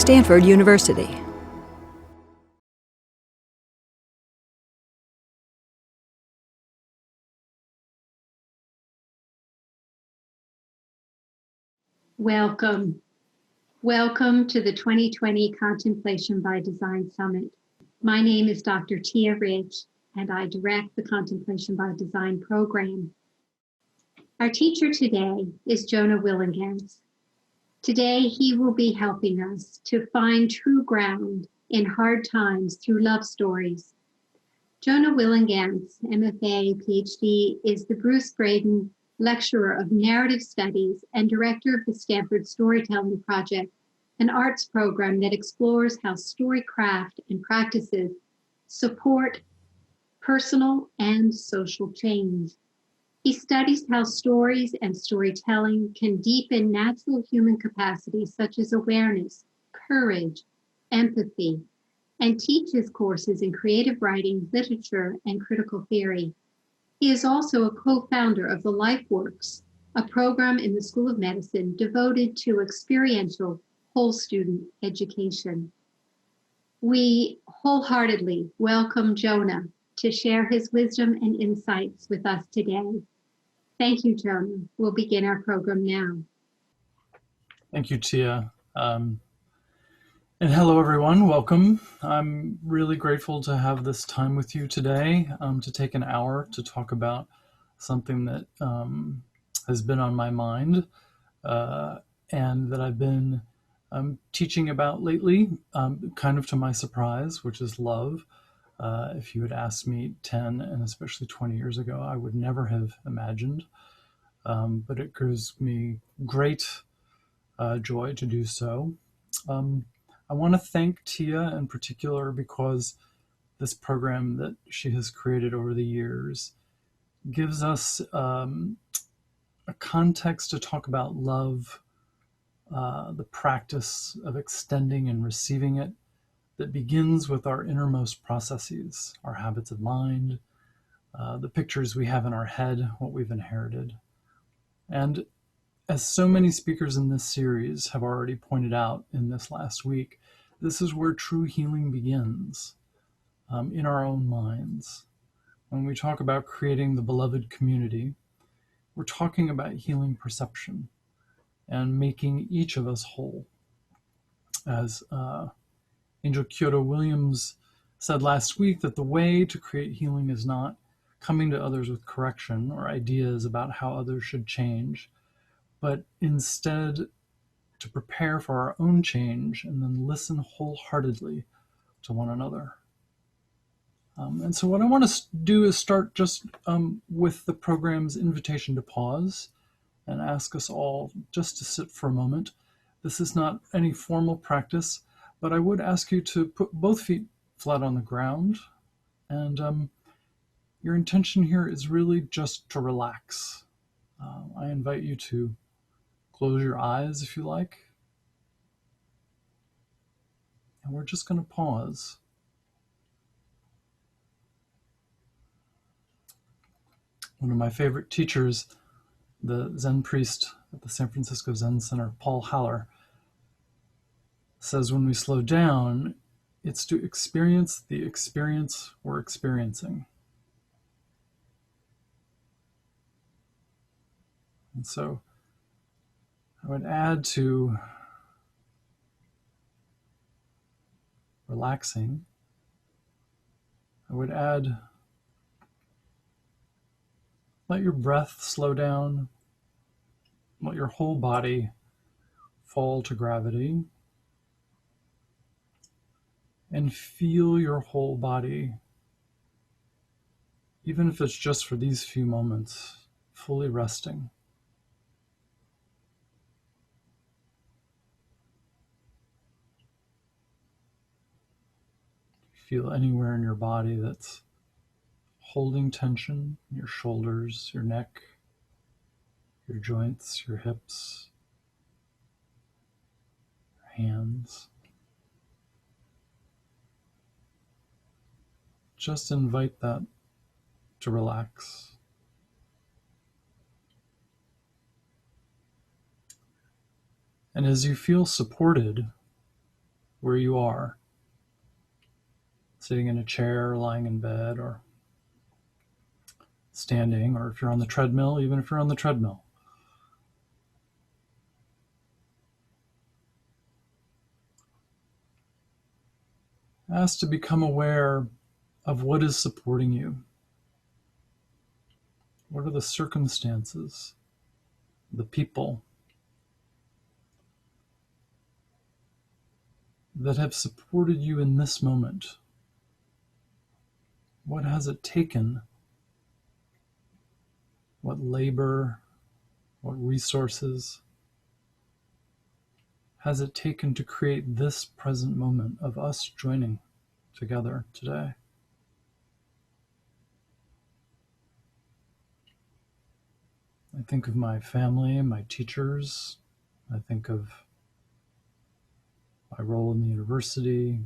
Stanford University. Welcome. Welcome to the 2020 Contemplation by Design Summit. My name is Dr. Tia Ridge, and I direct the Contemplation by Design program. Our teacher today is Jonah Willihnganz. Today, he will be helping us to find true ground in hard times through love stories. Jonah Willihnganz, MFA, PhD, is the Bruce Braden Lecturer of Narrative Studies and Director of the Stanford Storytelling Project, an arts program that explores how storycraft and practices support personal and social change. He studies how stories and storytelling can deepen natural human capacities such as awareness, courage, empathy, and teaches courses in creative writing, literature, and critical theory. He is also a co-founder of the Lifeworks, a program in the School of Medicine devoted to experiential whole student education. We wholeheartedly welcome Jonah to share his wisdom and insights with us today. Thank you, Jonah. We'll begin our program now. Thank you, Tia. And hello, everyone. Welcome. I'm really grateful to have this time with you today, to take an hour to talk about something that has been on my mind and that I've been teaching about lately, kind of to my surprise, which is love. If you had asked me 10 and especially 20 years ago, I would never have imagined, but it gives me great joy to do so. I want to thank Tia in particular because this program that she has created over the years gives us a context to talk about love, the practice of extending and receiving it that begins with our innermost processes, our habits of mind, the pictures we have in our head, what we've inherited. And as so many speakers in this series have already pointed out in this last week, this is where true healing begins, in our own minds. When we talk about creating the beloved community, we're talking about healing perception and making each of us whole. As Angel Kyoto Williams said last week, that the way to create healing is not coming to others with correction or ideas about how others should change, but instead to prepare for our own change and then listen wholeheartedly to one another. And so what I want to do is start just with the program's invitation to pause and ask us all just to sit for a moment. This is not any formal practice, but I would ask you to put both feet flat on the ground. And your intention here is really just to relax. I invite you to close your eyes if you like. And we're just going to pause. One of my favorite teachers, the Zen priest at the San Francisco Zen Center, Paul Haller, says when we slow down, it's to experience the experience we're experiencing. And so I would add to relaxing, I would add, let your breath slow down, let your whole body fall to gravity, and feel your whole body, even if it's just for these few moments, fully resting. Feel anywhere in your body that's holding tension, your shoulders, your neck, your joints, your hips, your hands. Just invite that to relax. And as you feel supported where you are, sitting in a chair, lying in bed, or standing, or if you're on the treadmill, even if you're on the treadmill. Ask to become aware of what is supporting you. What are the circumstances, the people that have supported you in this moment? What has it taken? What labor, what resources has it taken to create this present moment of us joining together today? I think of my family, my teachers. I think of my role in the university,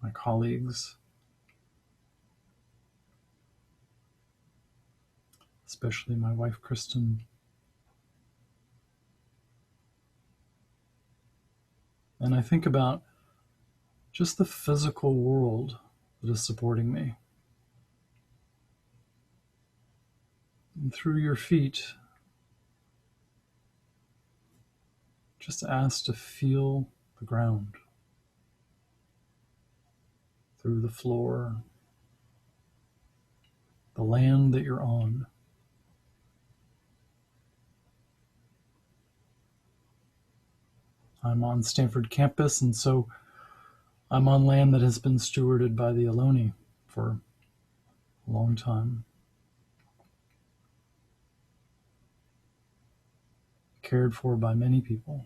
my colleagues, especially my wife, Kristen. And I think about just the physical world that is supporting me. And through your feet, just ask to feel the ground, through the floor, the land that you're on. I'm on Stanford campus, and so I'm on land that has been stewarded by the Ohlone for a long time, cared for by many people.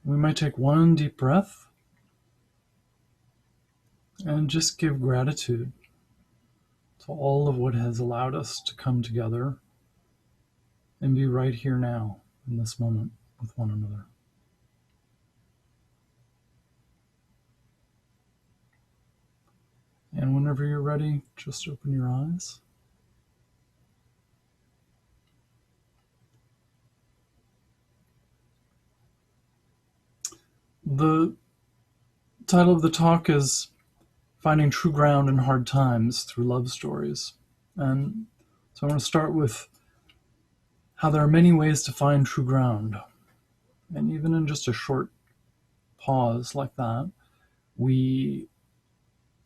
We might take one deep breath and just give gratitude to all of what has allowed us to come together and be right here now in this moment with one another. And whenever you're ready, just open your eyes. The title of the talk is Finding True Ground in Hard Times Through Love Stories. And so I want to start with how there are many ways to find true ground. And even in just a short pause like that, we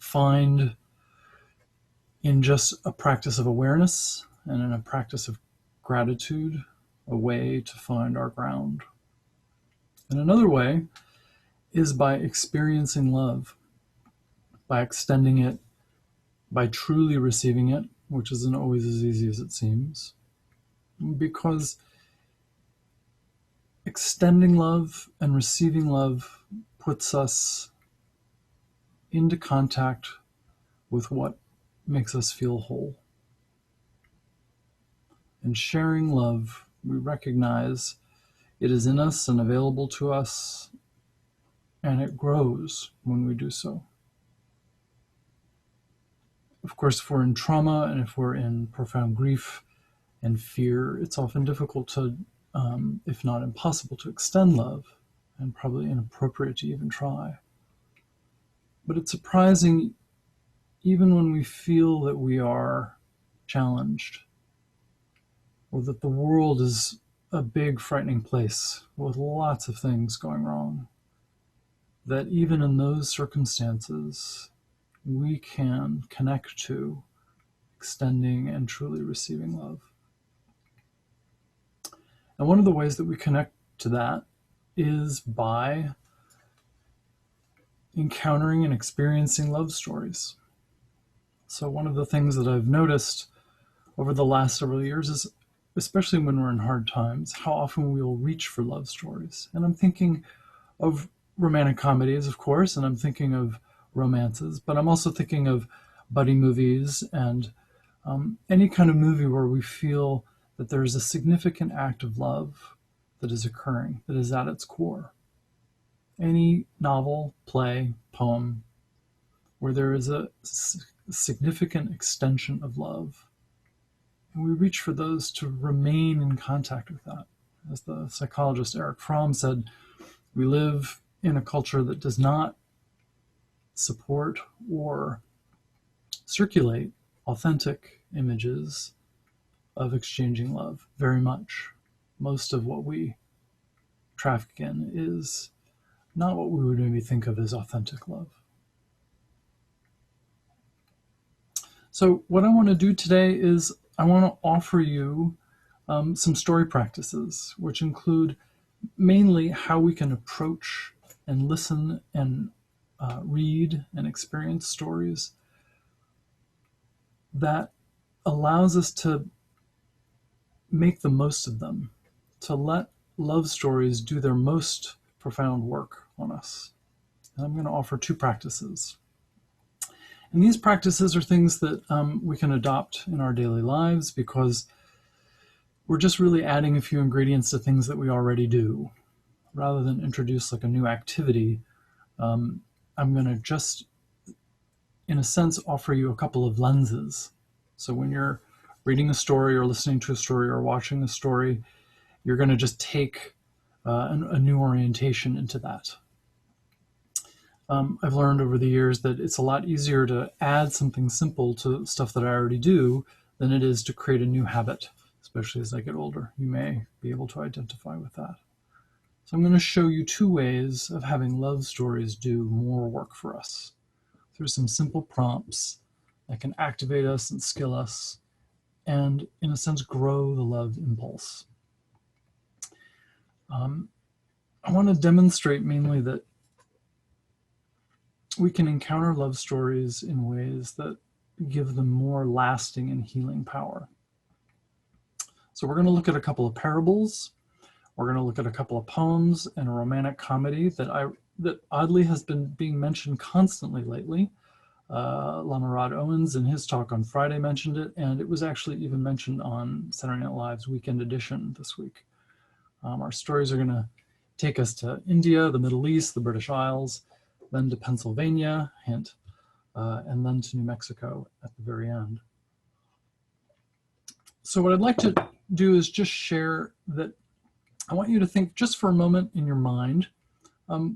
find in just a practice of awareness and in a practice of gratitude a way to find our ground. And another way is by experiencing love, by extending it, by truly receiving it, which isn't always as easy as it seems. Because extending love and receiving love puts us into contact with what makes us feel whole. And sharing love, we recognize it is in us and available to us, and it grows when we do so. Of course, if we're in trauma and if we're in profound grief and fear, it's often difficult to, if not impossible, to extend love, and probably inappropriate to even try. But it's surprising, even when we feel that we are challenged, or that the world is a big, frightening place with lots of things going wrong, that even in those circumstances, we can connect to extending and truly receiving love. And one of the ways that we connect to that is by encountering and experiencing love stories. So one of the things that I've noticed over the last several years is, especially when we're in hard times, how often we will reach for love stories. And I'm thinking of romantic comedies, of course, and I'm thinking of romances, but I'm also thinking of buddy movies and any kind of movie where we feel that there is a significant act of love that is occurring, that is at its core. Any novel, play, poem, where there is a significant extension of love. And we reach for those to remain in contact with that. As the psychologist Erich Fromm said, we live in a culture that does not support or circulate authentic images of exchanging love very much. Most of what we traffic in is not what we would maybe think of as authentic love. So what I want to do today is I want to offer you some story practices, which include mainly how we can approach and listen and read and experience stories that allows us to make the most of them, to let love stories do their most profound work on us. And I'm going to offer two practices. And these practices are things that we can adopt in our daily lives because we're just really adding a few ingredients to things that we already do. Rather than introduce like a new activity, I'm going to just, in a sense, offer you a couple of lenses. So when you're reading a story or listening to a story or watching a story, you're going to just take a new orientation into that. I've learned over the years that it's a lot easier to add something simple to stuff that I already do than it is to create a new habit, especially as I get older. You may be able to identify with that. So I'm going to show you two ways of having love stories do more work for us through some simple prompts that can activate us and skill us and, in a sense, grow the love impulse. I want to demonstrate mainly that we can encounter love stories in ways that give them more lasting and healing power. So we're going to look at a couple of parables. We're going to look at a couple of poems and a romantic comedy that oddly has been being mentioned constantly lately. Lamarad Owens in his talk on Friday mentioned it, and it was actually even mentioned on Saturday Night Live's Weekend Edition this week. Our stories are going to take us to India, the Middle East, the British Isles, then to Pennsylvania, hint, and then to New Mexico at the very end. So what I'd like to do is just share that I want you to think just for a moment in your mind,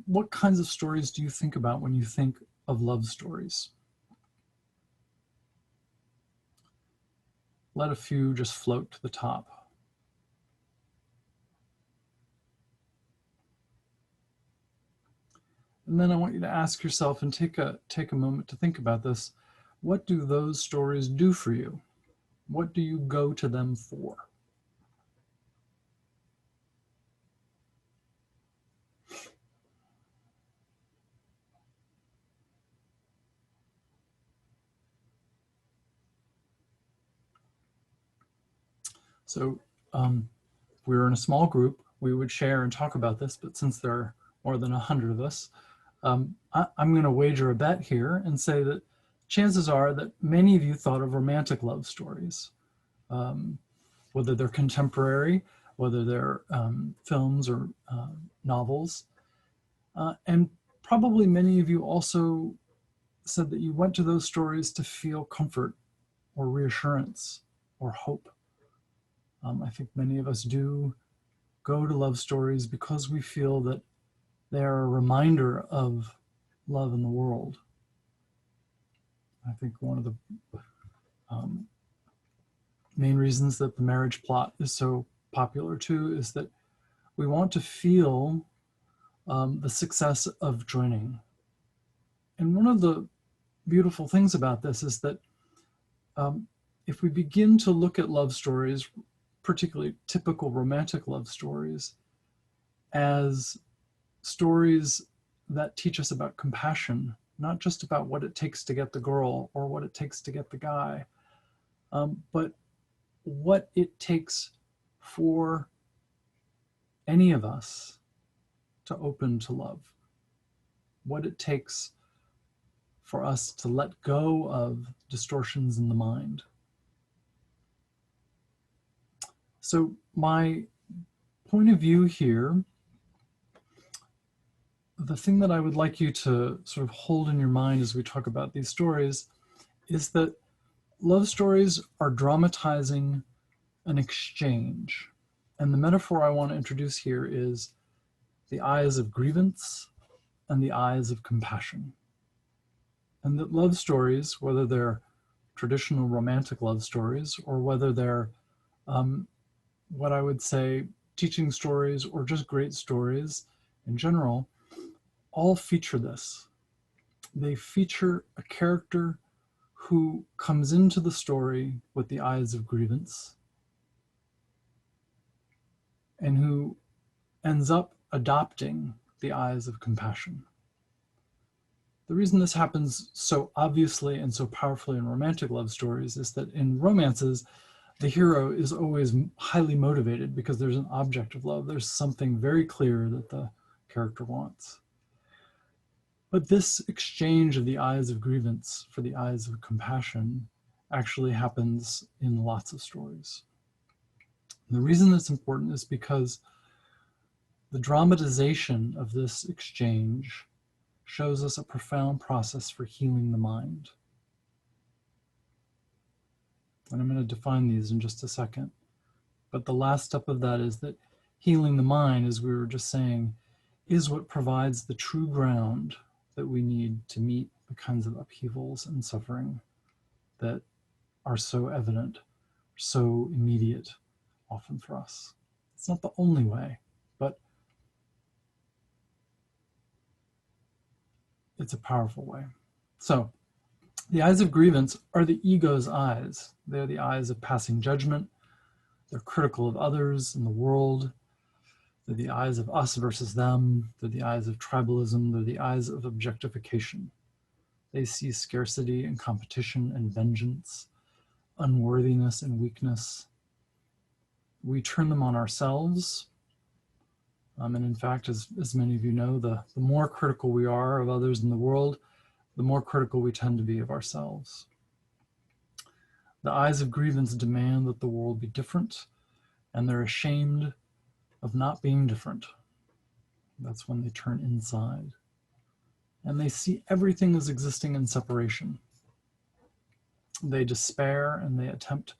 what kinds of stories do you think about when you think of love stories? Let a few just float to the top. And then I want you to ask yourself and take a moment to think about this. What do those stories do for you? What do you go to them for? So if we were in a small group, we would share and talk about this, but since there are more than 100 of us, I'm going to wager a bet here and say that chances are that many of you thought of romantic love stories, whether they're contemporary, whether they're films or novels. And probably many of you also said that you went to those stories to feel comfort or reassurance or hope. I think many of us do go to love stories because we feel that they're a reminder of love in the world. I think one of the main reasons that the marriage plot is so popular too is that we want to feel the success of joining. And one of the beautiful things about this is that if we begin to look at love stories, particularly typical romantic love stories, as stories that teach us about compassion, not just about what it takes to get the girl or what it takes to get the guy, but what it takes for any of us to open to love, what it takes for us to let go of distortions in the mind. So my point of view here, the thing that I would like you to sort of hold in your mind as we talk about these stories is that love stories are dramatizing an exchange. And the metaphor I want to introduce here is the eyes of grievance and the eyes of compassion. And that love stories, whether they're traditional romantic love stories or whether they're what I would say teaching stories or just great stories in general, all feature this. They feature a character who comes into the story with the eyes of grievance and who ends up adopting the eyes of compassion. The reason this happens so obviously and so powerfully in romantic love stories is that in romances, the hero is always highly motivated because there's an object of love. There's something very clear that the character wants. But this exchange of the eyes of grievance for the eyes of compassion actually happens in lots of stories. And the reason that's important is because the dramatization of this exchange shows us a profound process for healing the mind. And I'm going to define these in just a second. But the last step of that is that healing the mind, as we were just saying, is what provides the true ground that we need to meet the kinds of upheavals and suffering that are so evident, so immediate, often for us. It's not the only way, but it's a powerful way. So, the eyes of grievance are the ego's eyes. They're the eyes of passing judgment. They're critical of others and the world. They're the eyes of us versus them. They're the eyes of tribalism. They're the eyes of objectification. They see scarcity and competition and vengeance, unworthiness and weakness. We turn them on ourselves. And in fact, as many of you know, the more critical we are of others in the world, the more critical we tend to be of ourselves. The eyes of grievance demand that the world be different, and they're ashamed of not being different. That's when they turn inside. And they see everything as existing in separation. They despair and they attempt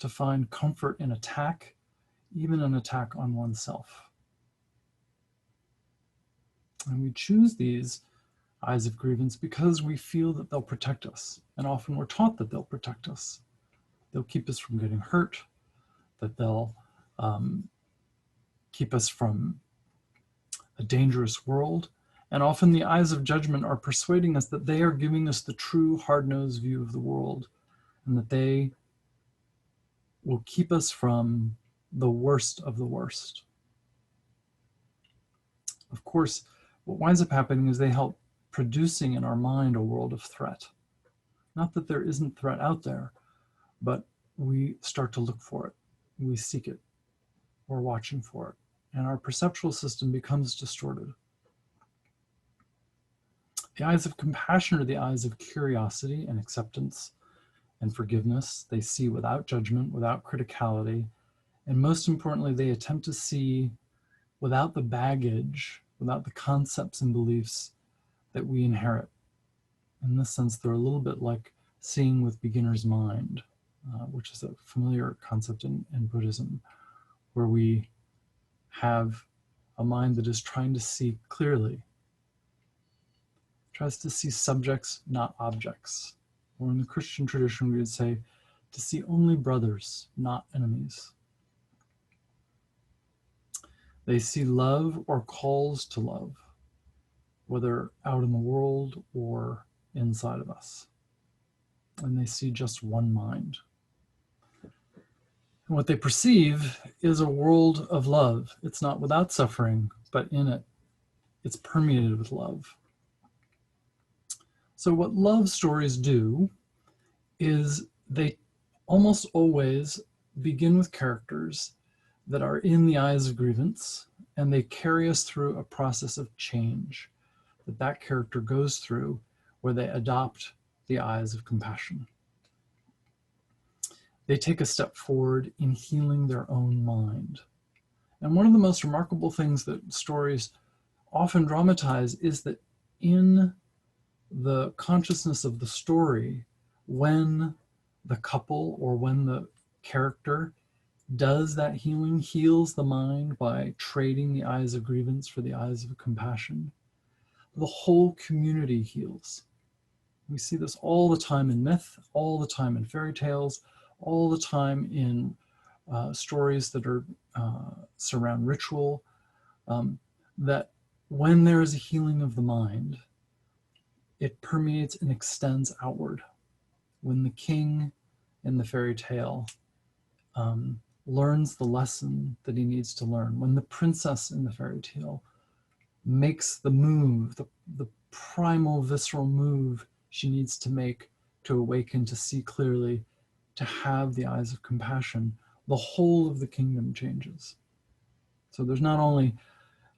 to find comfort in attack, even an attack on oneself. And we choose these eyes of grievance because we feel that they'll protect us. And often we're taught that they'll protect us. They'll keep us from getting hurt, that they'll keep us from a dangerous world. And often the eyes of judgment are persuading us that they are giving us the true hard-nosed view of the world and that they will keep us from the worst of the worst. Of course, what winds up happening is they help producing in our mind a world of threat. Not that there isn't threat out there, but we start to look for it. We seek it. We're watching for it. And our perceptual system becomes distorted. The eyes of compassion are the eyes of curiosity and acceptance and forgiveness. They see without judgment, without criticality, and most importantly, they attempt to see without the baggage, without the concepts and beliefs that we inherit. In this sense, they're a little bit like seeing with beginner's mind, which is a familiar concept in Buddhism, where we have a mind that is trying to see clearly, tries to see subjects, not objects. Or in the Christian tradition, we would say to see only brothers, not enemies. They see love or calls to love, whether out in the world or inside of us. And they see just one mind. And what they perceive is a world of love. It's not without suffering, but in it, it's permeated with love. So what love stories do is they almost always begin with characters that are in the eyes of grievance, and they carry us through a process of change that character goes through where they adopt the eyes of compassion. They take a step forward in healing their own mind. And one of the most remarkable things that stories often dramatize is that in the consciousness of the story, when the couple or when the character does that healing, heals the mind by trading the eyes of grievance for the eyes of compassion, the whole community heals. We see this all the time in myth, all the time in fairy tales, all the time in stories that are surround ritual, that when there is a healing of the mind, it permeates and extends outward. When the king in the fairy tale learns the lesson that he needs to learn, when the princess in the fairy tale makes the move, the primal, visceral move she needs to make to awaken, to see clearly, to have the eyes of compassion, the whole of the kingdom changes. So there's not only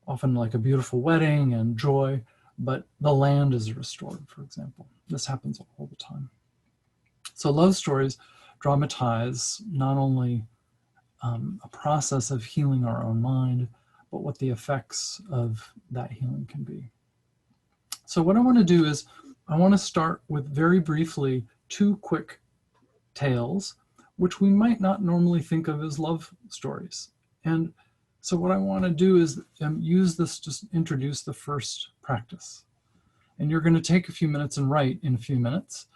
often like a beautiful wedding and joy, but the land is restored, for example. This happens all the time. So love stories dramatize not only a process of healing our own mind, but what the effects of that healing can be. So what I want to do is I want to start with very briefly 2 quick tales, which we might not normally think of as love stories. And so what I want to do is use this to introduce the first practice. And you're going to take a few minutes and write in a few minutes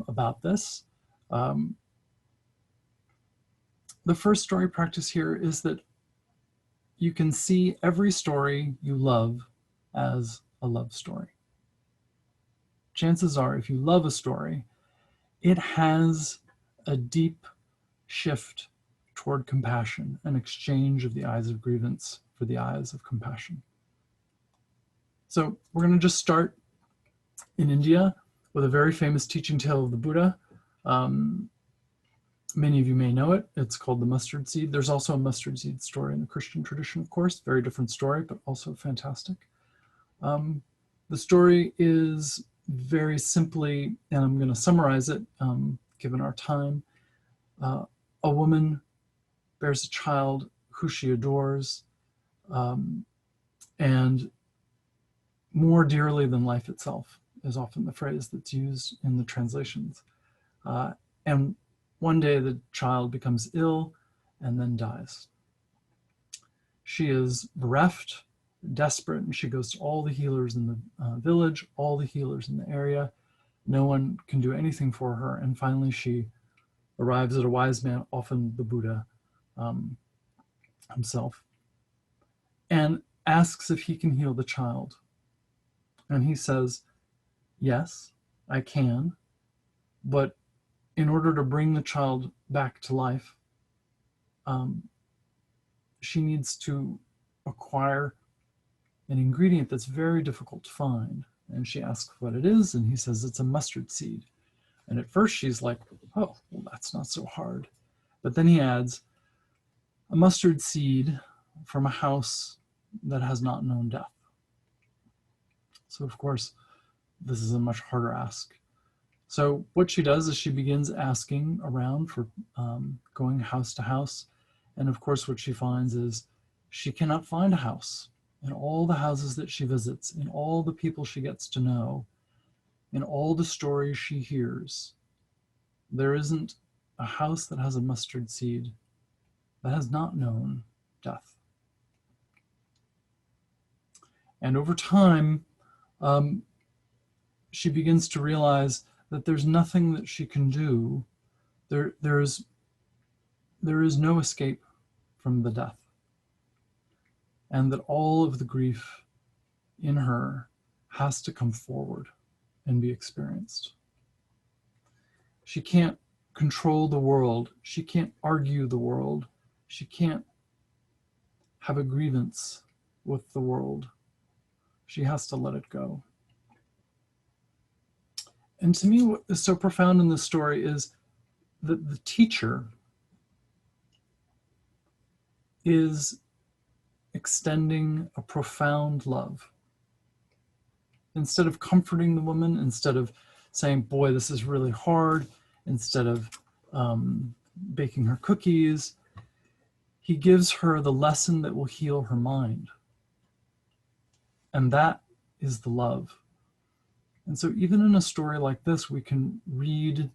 about this. The first story practice here is that you can see every story you love as a love story. Chances are, if you love a story, it has a deep shift toward compassion, an exchange of the eyes of grievance for the eyes of compassion. So we're going to just start in India with a very famous teaching tale of the Buddha. Many of you may know it. It's called the mustard seed. There's also a mustard seed story in the Christian tradition, of course. Very different story, but also fantastic. The story is very simply, and I'm going to summarize it given our time. A woman bears a child who she adores, and more dearly than life itself is often the phrase that's used in the translations. And one day the child becomes ill and then dies. She is bereft, desperate, and she goes to all the healers in the village, all the healers in the area. No one can do anything for her. And finally she arrives at a wise man, often the Buddha himself, and asks if he can heal the child. And he says, yes, I can, but in order to bring the child back to life, she needs to acquire an ingredient that's very difficult to find. And she asks what it is, and he says it's a mustard seed. And at first she's like, oh, well, that's not so hard. But then he adds, a mustard seed from a house that has not known death. So of course, this is a much harder ask. So what she does is she begins asking around for going house to house. And of course, what she finds is she cannot find a house. In all the houses that she visits, in all the people she gets to know, in all the stories she hears, there isn't a house that has a mustard seed that has not known death. And over time, she begins to realize that there's nothing that she can do. There is no escape from the death. And that all of the grief in her has to come forward and be experienced. She can't control the world. She can't argue the world. She can't have a grievance with the world. She has to let it go. And to me, what is so profound in this story is that the teacher is extending a profound love. Instead of comforting the woman, instead of saying, boy, this is really hard, instead of baking her cookies, he gives her the lesson that will heal her mind. And that is the love. And so even in a story like this, we can read,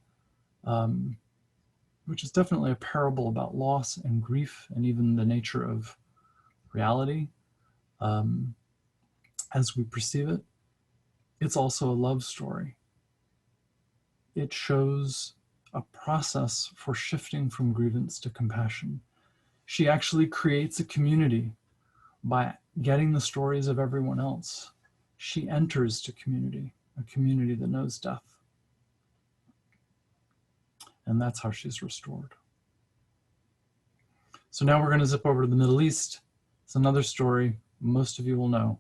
which is definitely a parable about loss and grief and even the nature of reality as we perceive it. It's also a love story. It shows a process for shifting from grievance to compassion. She actually creates a community by getting the stories of everyone else. She enters to community, a community that knows death. And that's how she's restored. So now we're going to zip over to the Middle East. It's another story most of you will know.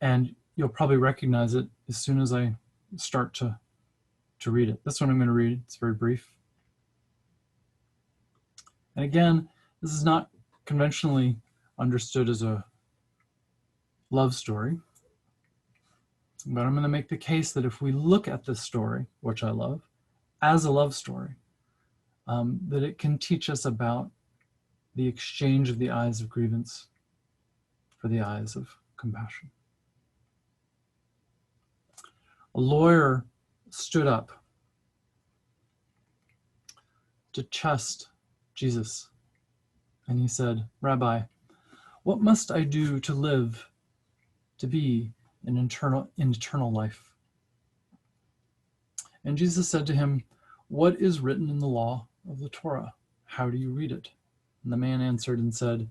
And you'll probably recognize it as soon as I start to read it. This one I'm going to read. It's very brief. And again, this is not conventionally understood as a love story. But I'm going to make the case that if we look at this story, which I love, as a love story, that it can teach us about the exchange of the eyes of grievance for the eyes of compassion. A lawyer stood up to test Jesus, and he said, "Rabbi, what must I do to live to be in eternal life?" And Jesus said to him, "What is written in the law of the Torah? How do you read it?" And the man answered and said,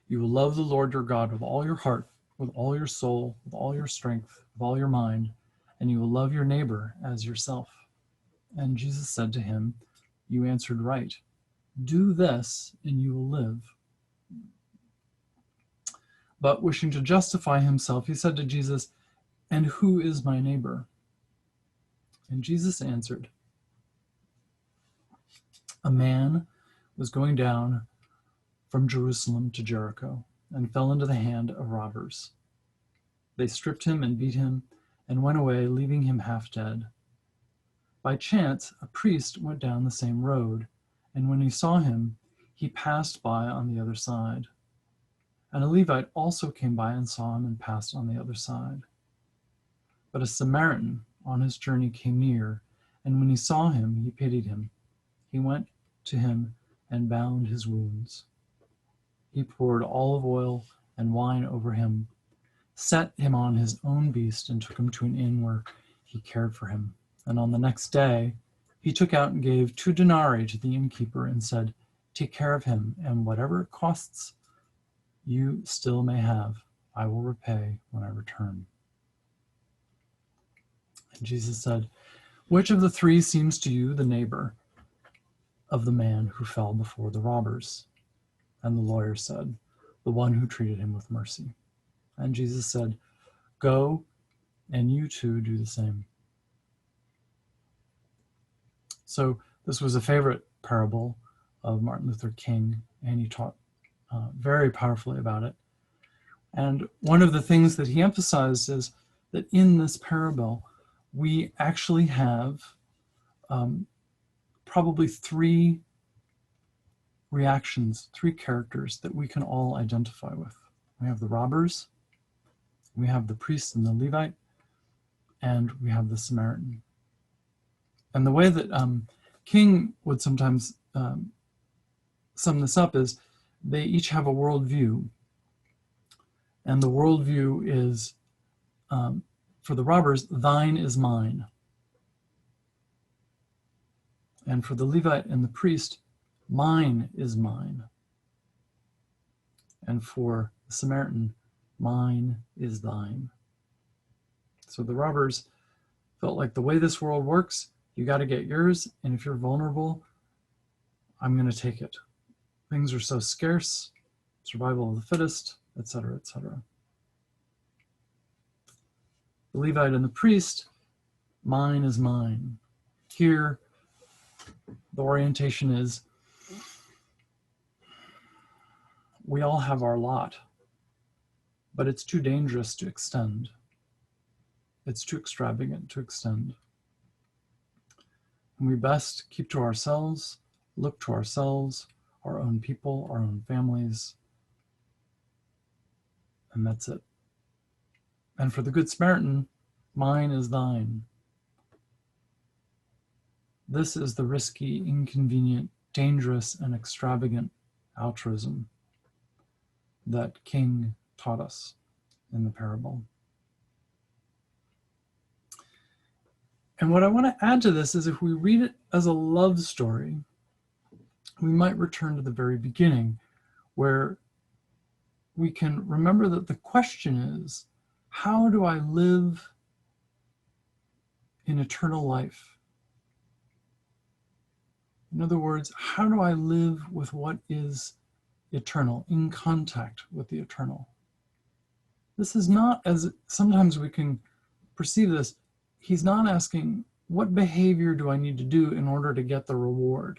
"You will love the Lord your God with all your heart, with all your soul, with all your strength, with all your mind, and you will love your neighbor as yourself." And Jesus said to him, "You answered right. Do this, and you will live." But wishing to justify himself, he said to Jesus, "And who is my neighbor?" And Jesus answered, "A man was going down from Jerusalem to Jericho and fell into the hand of robbers. They stripped him and beat him and went away, leaving him half dead. By chance, a priest went down the same road, and when he saw him, he passed by on the other side. And a Levite also came by and saw him and passed on the other side. But a Samaritan on his journey came near, and when he saw him, he pitied him. He went to him and bound his wounds. He poured olive oil and wine over him, set him on his own beast, and took him to an inn where he cared for him. And on the next day, he took out and gave 2 denarii to the innkeeper and said, "Take care of him, and whatever it costs you still may have. I will repay when I return." And Jesus said, "Which of the 3 seems to you the neighbor of the man who fell before the robbers?" And the lawyer said, "The one who treated him with mercy." And Jesus said, "Go, and you too do the same." So this was a favorite parable of Martin Luther King, and he taught very powerfully about it. And one of the things that he emphasized is that in this parable, we actually have probably 3 reactions, 3 characters that we can all identify with. We have the robbers, we have the priest and the Levite, and we have the Samaritan. And the way that King would sometimes sum this up is they each have a worldview. And the worldview is, for the robbers, thine is mine. And for the Levite and the priest, mine is mine. And for the Samaritan, mine is thine. So the robbers felt like the way this world works, you got to get yours, and if you're vulnerable, I'm going to take it. Things are so scarce, survival of the fittest, etc., etc. The Levite and the priest, mine is mine. Here, the orientation is, we all have our lot, but it's too dangerous to extend. It's too extravagant to extend. And we best keep to ourselves, look to ourselves, our own people, our own families, And that's it. And for the Good Samaritan, mine is thine. This is the risky, inconvenient, dangerous, and extravagant altruism that King taught us in the parable. And what I want to add to this is if we read it as a love story, we might return to the very beginning, where we can remember that the question is, how do I live in eternal life? In other words, how do I live with what is eternal, in contact with the eternal? This is not, as sometimes we can perceive this, he's not asking, what behavior do I need to do in order to get the reward?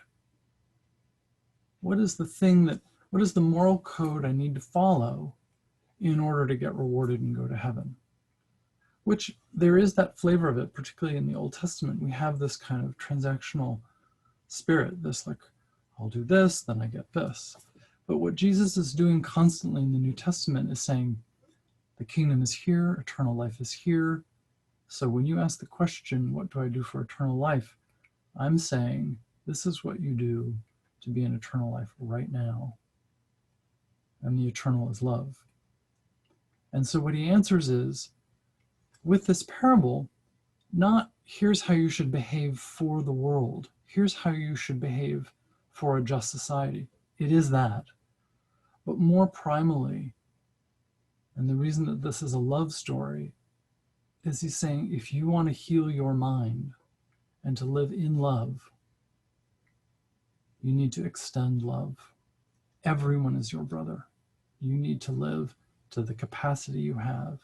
What is the moral code I need to follow in order to get rewarded and go to heaven? Which there is that flavor of it, particularly in the Old Testament. We have this kind of transactional spirit, this like, I'll do this, then I get this. But what Jesus is doing constantly in the New Testament is saying, the kingdom is here, eternal life is here. So when you ask the question, what do I do for eternal life? I'm saying, this is what you do to be in eternal life right now. And the eternal is love. And so what he answers is, with this parable, not here's how you should behave for the world. Here's how you should behave for a just society. It is that. But more primally, and the reason that this is a love story, is he's saying, if you want to heal your mind and to live in love, you need to extend love. Everyone is your brother. You need to live to the capacity you have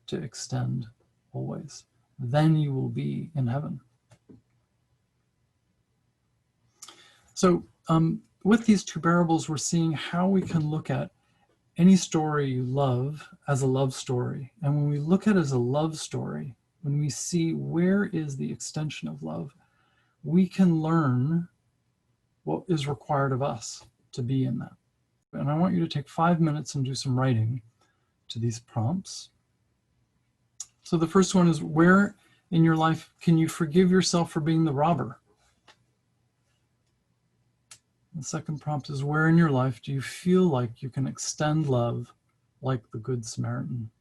to extend always. Then you will be in heaven. So with these two parables, we're seeing how we can look at any story you love as a love story. And when we look at it as a love story, when we see where is the extension of love, we can learn what is required of us to be in that. And I want you to take 5 minutes and do some writing to these prompts. So the first one is, where in your life can you forgive yourself for being the robber? The second prompt is, where in your life do you feel like you can extend love like the Good Samaritan?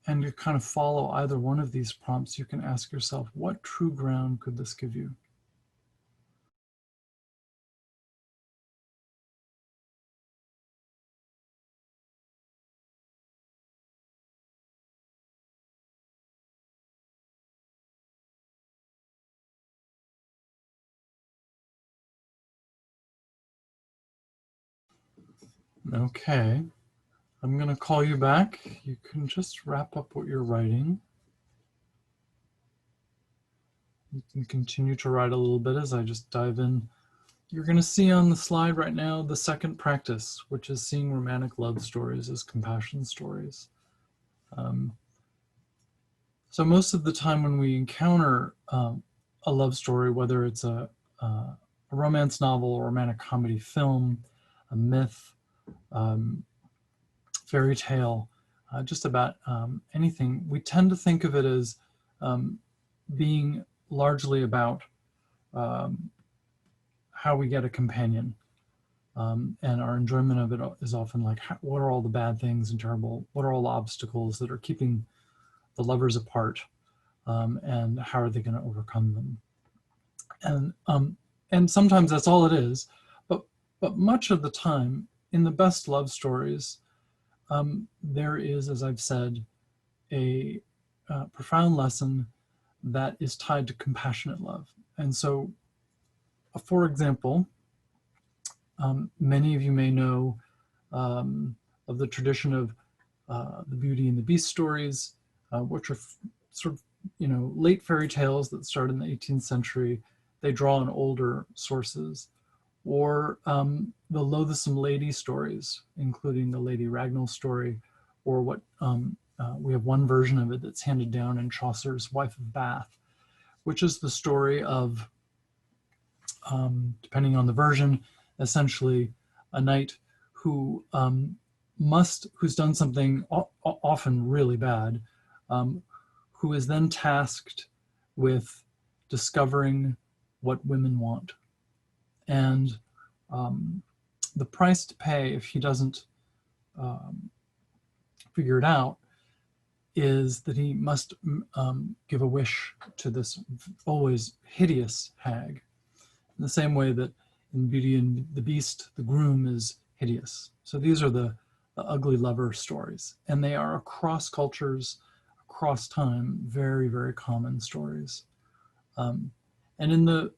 And to kind of follow either one of these prompts, you can ask yourself, what true ground could this give you? Okay, I'm going to call you back. You can just wrap up what you're writing. You can continue to write a little bit as I just dive in. You're going to see on the slide right now the second practice, which is seeing romantic love stories as compassion stories. So most of the time when we encounter a love story, whether it's a romance novel, a romantic comedy film, a myth, fairy tale, just about anything, we tend to think of it as being largely about how we get a companion. And our enjoyment of it is often like, what are all the bad things and terrible, what are all the obstacles that are keeping the lovers apart, and how are they going to overcome them? And sometimes that's all it is, but much of the time, in the best love stories, there is, as I've said, a profound lesson that is tied to compassionate love. And so, for example, many of you may know of the tradition of the Beauty and the Beast stories, which are sort of, late fairy tales that start in the 18th century. They draw on older sources. Or the Loathsome Lady stories, including the Lady Ragnall story, or what we have one version of it that's handed down in Chaucer's Wife of Bath, which is the story of, depending on the version, essentially a knight who who's done something often really bad, who is then tasked with discovering what women want. And the price to pay if he doesn't figure it out is that he must give a wish to this always hideous hag. In the same way that in Beauty and the Beast, the groom is hideous. So these are the ugly lover stories. And they are across cultures, across time, very, very common stories. And in the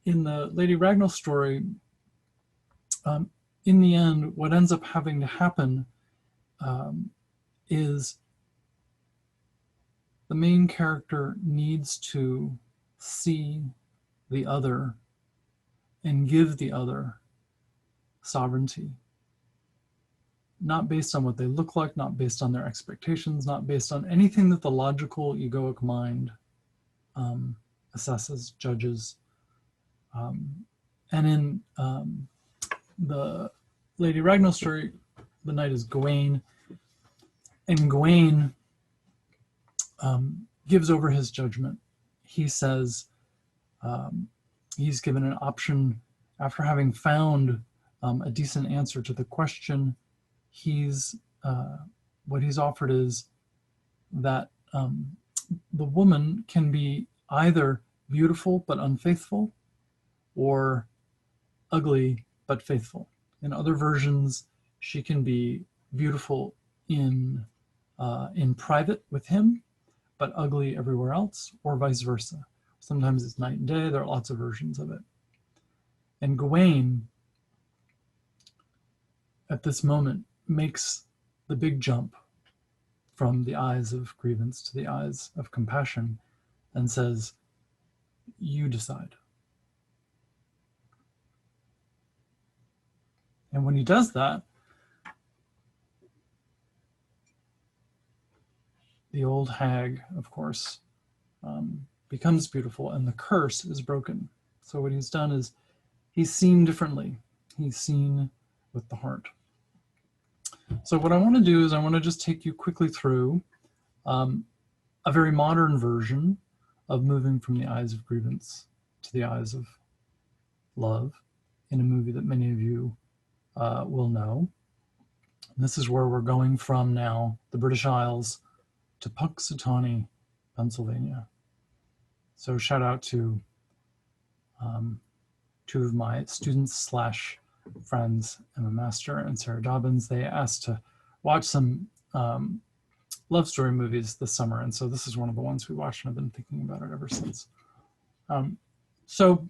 Lady Ragnall story, in the end, what ends up having to happen is the main character needs to see the other and give the other sovereignty, not based on what they look like, not based on their expectations, not based on anything that the logical egoic mind assesses, judges. And in the Lady Ragnall story, the knight is Gawain, and Gawain gives over his judgment. He says he's given an option after having found a decent answer to the question. What he's offered is that the woman can be either beautiful but unfaithful, or ugly but faithful. In other versions, she can be beautiful in private with him, but ugly everywhere else, or vice versa. Sometimes it's night and day. There are lots of versions of it. And Gawain, at this moment, makes the big jump from the eyes of grievance to the eyes of compassion and says, you decide. And when he does that, the old hag, of course, becomes beautiful, and the curse is broken. So what he's done is he's seen differently. He's seen with the heart. So what I want to do is I want to just take you quickly through a very modern version of moving from the eyes of grievance to the eyes of love in a movie that many of you will know. And this is where we're going from now, the British Isles, to Punxsutawney, Pennsylvania. So shout out to two of my students / friends, Emma Master and Sarah Dobbins. They asked to watch some love story movies this summer, and so this is one of the ones we watched, and I've been thinking about it ever since. So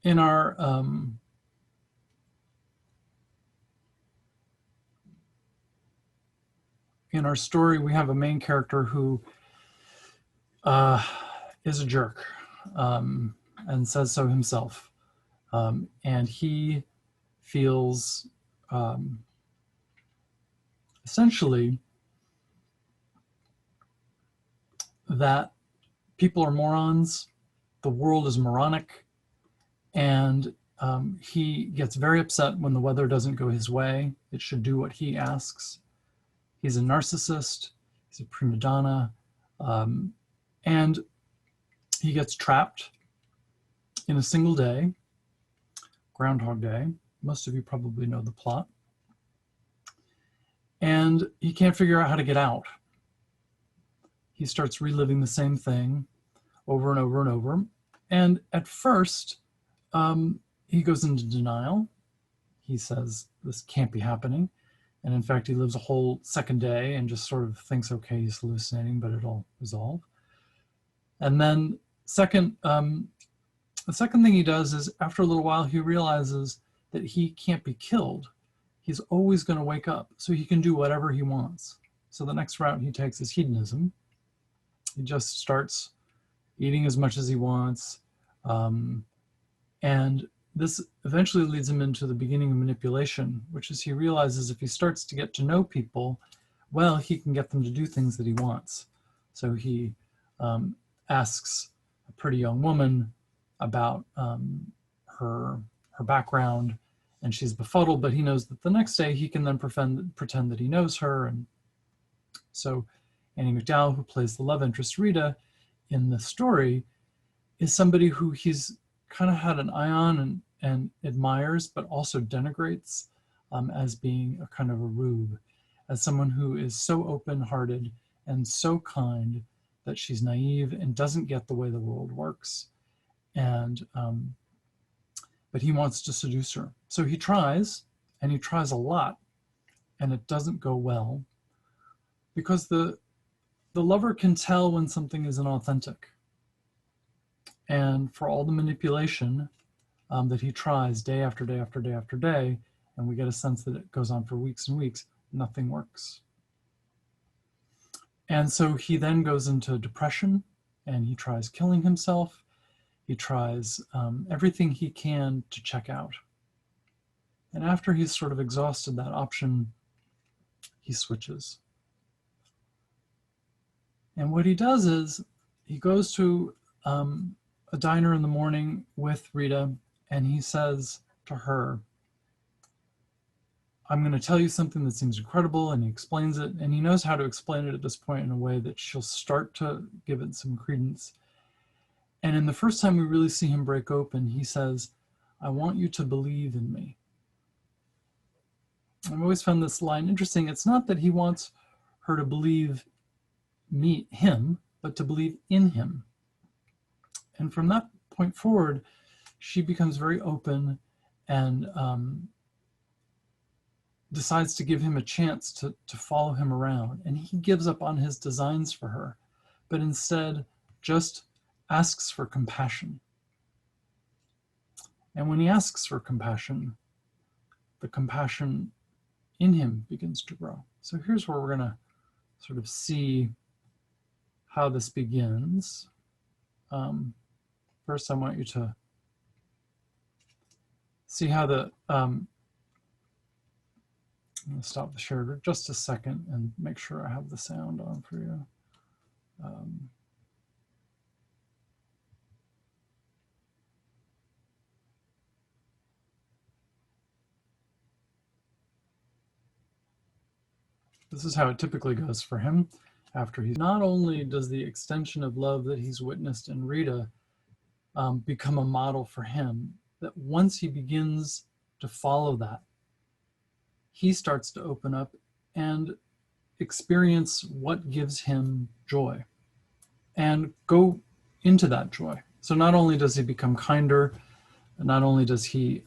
in our story, we have a main character who is a jerk, and says so himself. And he feels essentially that people are morons, the world is moronic, and he gets very upset when the weather doesn't go his way. It should do what he asks. He's a narcissist, he's a prima donna, and he gets trapped in a single day, Groundhog Day. Most of you probably know the plot. And he can't figure out how to get out. He starts reliving the same thing over and over and over. And at first, he goes into denial. He says, this can't be happening. And in fact, he lives a whole second day and just sort of thinks, okay, he's hallucinating, but it'll resolve. And then the second thing he does is, after a little while, he realizes that he can't be killed. He's always going to wake up, so he can do whatever he wants. So the next route he takes is hedonism. He just starts eating as much as he wants. And this eventually leads him into the beginning of manipulation, which is he realizes if he starts to get to know people, well, he can get them to do things that he wants. So he asks a pretty young woman about her background, and she's befuddled, but he knows that the next day he can then pretend that he knows her. And so Annie McDowell, who plays the love interest Rita in the story, is somebody who he's kind of had an eye on and admires, but also denigrates as being a kind of a rube, as someone who is so open-hearted and so kind that she's naive and doesn't get the way the world works. And but he wants to seduce her. So he tries, and he tries a lot, and it doesn't go well, because the lover can tell when something is inauthentic. And for all the manipulation that he tries day after day after day after day, and we get a sense that it goes on for weeks and weeks, nothing works. And so he then goes into depression, and he tries killing himself. He tries everything he can to check out. And after he's sort of exhausted that option, he switches. And what he does is he goes to a diner in the morning with Rita, and he says to her, I'm going to tell you something that seems incredible, and he explains it, and he knows how to explain it at this point in a way that she'll start to give it some credence. And in the first time we really see him break open, he says, I want you to believe in me. I've always found this line interesting. It's not that he wants her to believe him, but to believe in him. And from that point forward, she becomes very open and decides to give him a chance to follow him around. And he gives up on his designs for her, but instead just asks for compassion. And when he asks for compassion, the compassion in him begins to grow. So here's where we're going to sort of see how this begins. First, I want you to see how the, I'm going to stop the share for just a second and make sure I have the sound on for you. This is how it typically goes for him. After he's not only does the extension of love that he's witnessed in Rita become a model for him, that once he begins to follow that, he starts to open up and experience what gives him joy and go into that joy. So not only does he become kinder, not only does he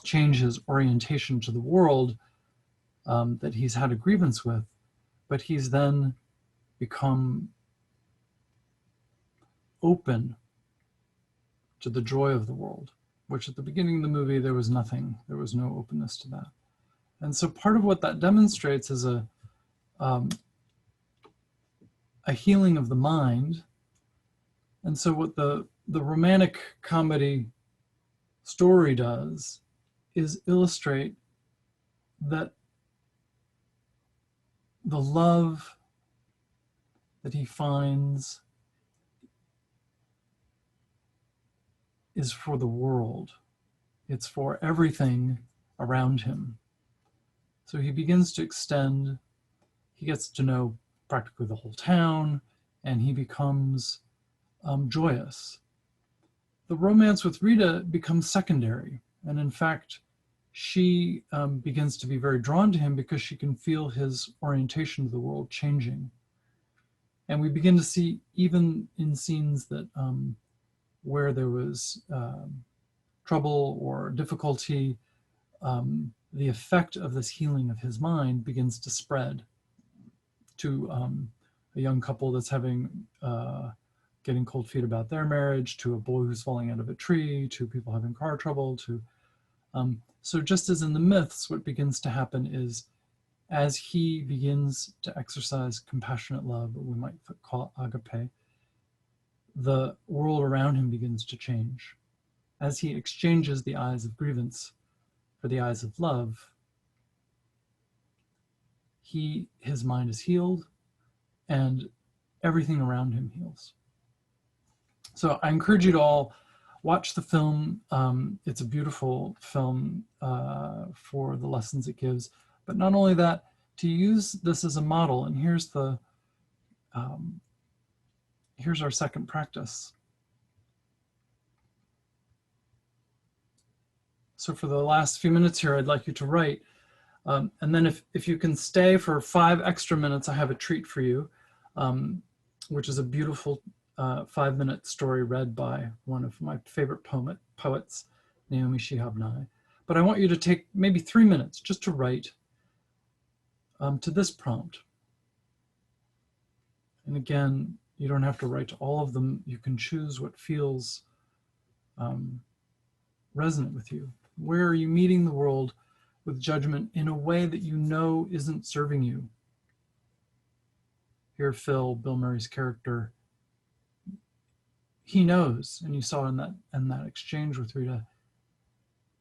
change his orientation to the world that he's had a grievance with, but he's then become open to the joy of the world, which at the beginning of the movie, there was nothing, there was no openness to that. And so part of what that demonstrates is a healing of the mind. And so what the romantic comedy story does is illustrate that the love that he finds is for the world. It's for everything around him. So he begins to extend, he gets to know practically the whole town, and he becomes joyous. The romance with Rita becomes secondary. And in fact, she begins to be very drawn to him because she can feel his orientation to the world changing. And we begin to see, even in scenes that where there was trouble or difficulty, the effect of this healing of his mind begins to spread to a young couple that's getting cold feet about their marriage, to a boy who's falling out of a tree, to people having car trouble, to so just as in the myths, what begins to happen is as he begins to exercise compassionate love, what we might call agape, the world around him begins to change. As he exchanges the eyes of grievance for the eyes of love, his mind is healed, and everything around him heals. So I encourage you to all watch the film. It's a beautiful film for the lessons it gives. But not only that, to use this as a model. And here's our second practice. So for the last few minutes here, I'd like you to write. And then if you can stay for 5 extra minutes, I have a treat for you, which is a beautiful 5-minute story read by one of my favorite poets, Naomi Shihab Nye. But I want you to take maybe 3 minutes just to write to this prompt. And again, you don't have to write all of them. You can choose what feels resonant with you. Where are you meeting the world with judgment in a way that you know isn't serving you? Here, Phil, Bill Murray's character, he knows, and you saw in that exchange with Rita,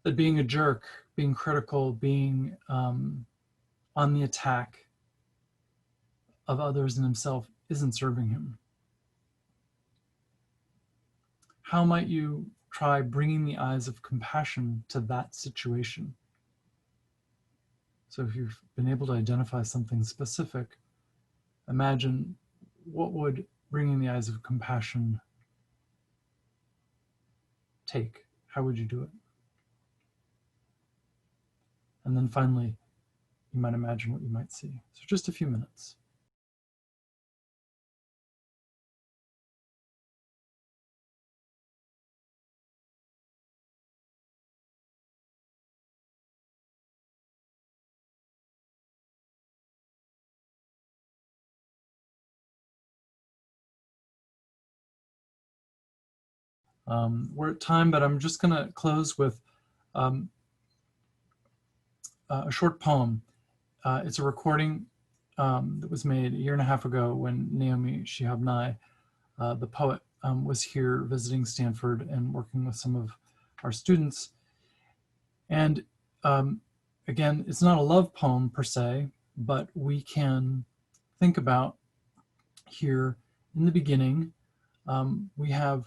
that being a jerk, being critical, being on the attack of others and himself isn't serving him. How might you try bringing the eyes of compassion to that situation? So if you've been able to identify something specific, imagine what would bringing the eyes of compassion take? How would you do it? And then finally, you might imagine what you might see. So just a few minutes. We're at time, but I'm just going to close with a short poem. It's a recording that was made 1.5 years ago when Naomi Shihab Nye, the poet, was here visiting Stanford and working with some of our students. And again, it's not a love poem per se, but we can think about here in the beginning, we have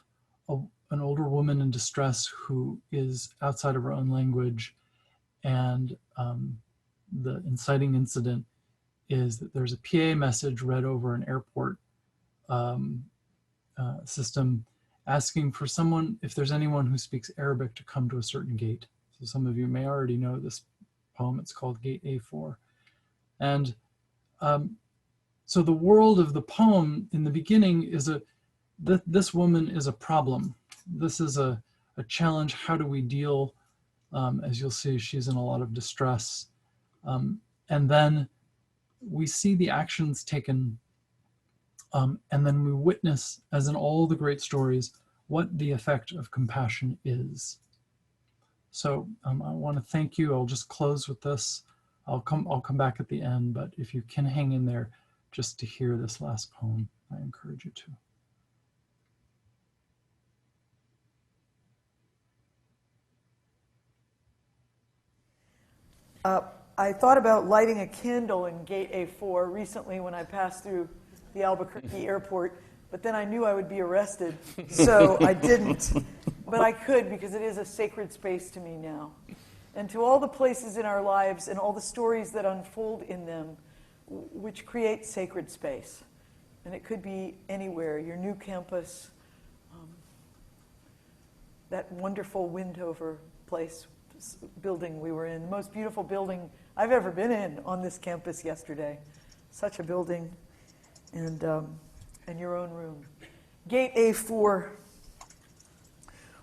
an older woman in distress who is outside of her own language, and the inciting incident is that there's a PA message read over an airport system asking for someone, if there's anyone who speaks Arabic, to come to a certain gate. So some of you may already know this poem. It's called Gate A4. And so the world of the poem in the beginning is this woman is a problem. This is a challenge. How do we deal? As you'll see, she's in a lot of distress. And then we see the actions taken, and then we witness, as in all the great stories, what the effect of compassion is. So I want to thank you. I'll just close with this. I'll come back at the end, but if you can hang in there just to hear this last poem, I encourage you to. I thought about lighting a candle in Gate A4 recently when I passed through the Albuquerque airport, but then I knew I would be arrested, so I didn't. But I could, because it is a sacred space to me now. And to all the places in our lives and all the stories that unfold in them, which create sacred space. And it could be anywhere, your new campus, that wonderful Windover place, building we were in, the most beautiful building I've ever been in on this campus yesterday. Such a building, and your own room. Gate A4.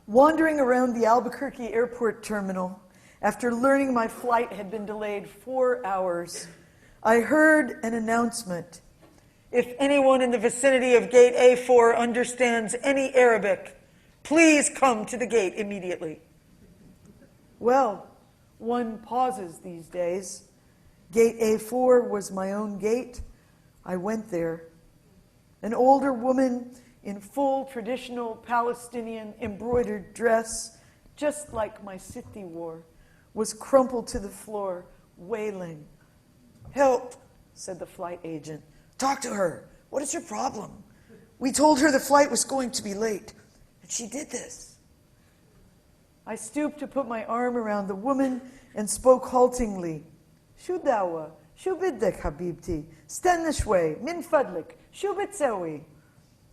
Wandering around the Albuquerque airport terminal, after learning my flight had been delayed 4 hours, I heard an announcement. If anyone in the vicinity of Gate A4 understands any Arabic, please come to the gate immediately. Well, one pauses these days. Gate A4 was my own gate. I went there. An older woman in full traditional Palestinian embroidered dress, just like my Siti wore, was crumpled to the floor, wailing. "Help," said the flight agent. "Talk to her. What is your problem? We told her the flight was going to be late, and she did this. I stooped to put my arm around the woman and spoke haltingly. Shu dawa, shu biddek habibti, stenishwe, min fadlik, shu bitsewi.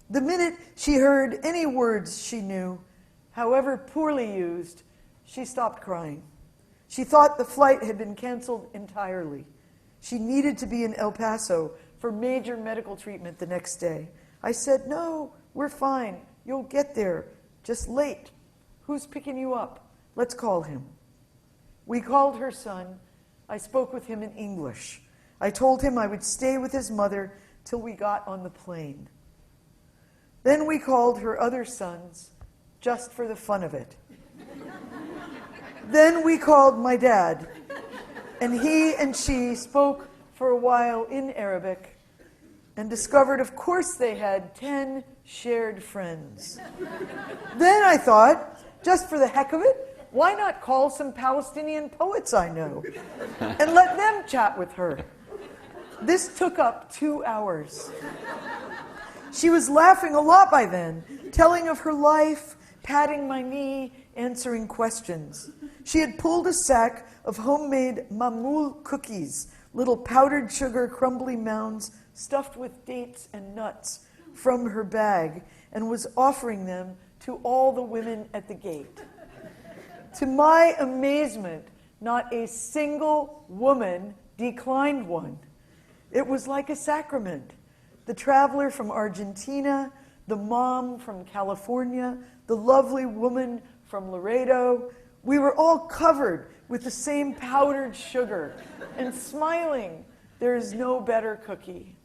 The minute she heard any words she knew, however poorly used, she stopped crying. She thought the flight had been canceled entirely. She needed to be in El Paso for major medical treatment the next day. I said, no, we're fine. You'll get there. Just late. Who's picking you up? Let's call him. We called her son. I spoke with him in English. I told him I would stay with his mother till we got on the plane. Then we called her other sons, just for the fun of it. Then we called my dad, and he and she spoke for a while in Arabic and discovered, of course, they had 10 shared friends. Then I thought, just for the heck of it, why not call some Palestinian poets I know and let them chat with her? This took up 2 hours. She was laughing a lot by then, telling of her life, patting my knee, answering questions. She had pulled a sack of homemade mamul cookies, little powdered sugar crumbly mounds stuffed with dates and nuts, from her bag, and was offering them to all the women at the gate. To my amazement, not a single woman declined one. It was like a sacrament. The traveler from Argentina, the mom from California, the lovely woman from Laredo, we were all covered with the same powdered sugar and smiling. There is no better cookie.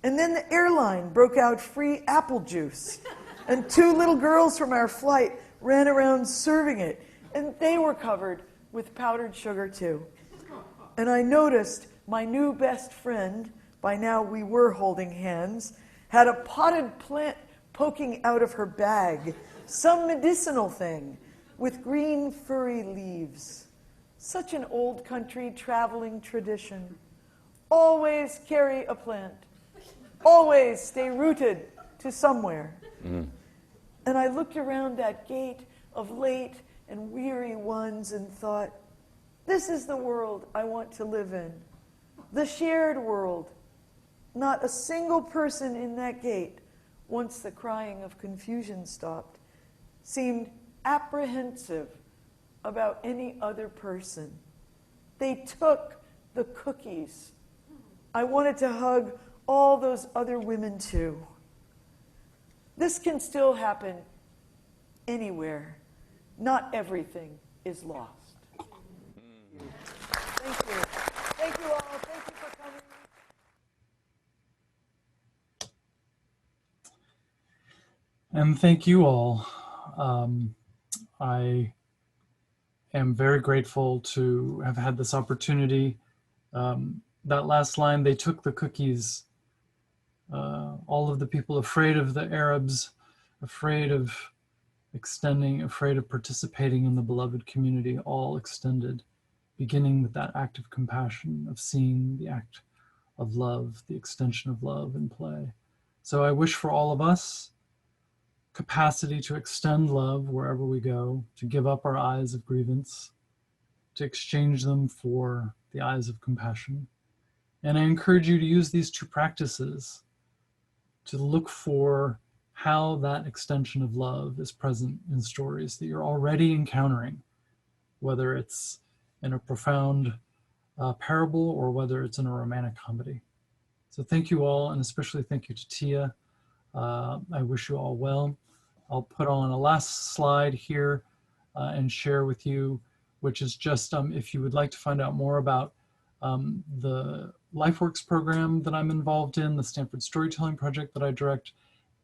And then the airline broke out free apple juice, and 2 little girls from our flight ran around serving it, and they were covered with powdered sugar too. And I noticed my new best friend, by now we were holding hands, had a potted plant poking out of her bag, some medicinal thing with green furry leaves. Such an old country traveling tradition. Always carry a plant. Always stay rooted to somewhere. And I looked around that gate of late and weary ones and thought, this is the world I want to live in. The shared world. Not a single person in that gate, once the crying of confusion stopped, seemed apprehensive about any other person. They took the cookies. I wanted to hug all those other women too. This can still happen anywhere. Not everything is lost. Thank you. Thank you all. Thank you for coming. And thank you all. I am very grateful to have had this opportunity. That last line, they took the cookies. All of the people afraid of the Arabs, afraid of extending, afraid of participating in the beloved community, all extended, beginning with that act of compassion, of seeing the act of love, the extension of love in play. So I wish for all of us capacity to extend love wherever we go, to give up our eyes of grievance, to exchange them for the eyes of compassion. And I encourage you to use these 2 practices to look for how that extension of love is present in stories that you're already encountering, whether it's in a profound parable or whether it's in a romantic comedy. So thank you all, and especially thank you to Tia. I wish you all well. I'll put on a last slide here and share with you, which is just if you would like to find out more about the Lifeworks program that I'm involved in, the Stanford Storytelling Project that I direct,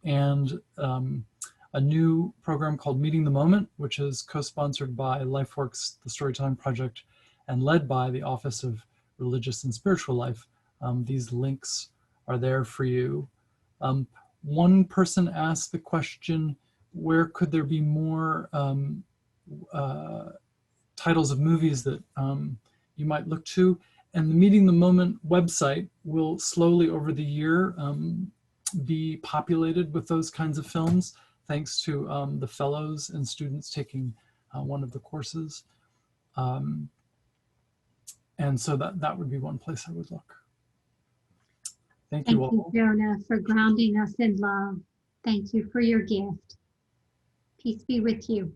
and a new program called Meeting the Moment, which is co-sponsored by Lifeworks, the Storytelling Project, and led by the Office of Religious and Spiritual Life. These links are there for you. One person asked the question, where could there be more titles of movies that you might look to? And the Meeting the Moment website will slowly over the year be populated with those kinds of films, thanks to the fellows and students taking one of the courses. And so that would be one place I would look. Thank you Thank all. you, Jonah, for grounding us in love. Thank you for your gift. Peace be with you.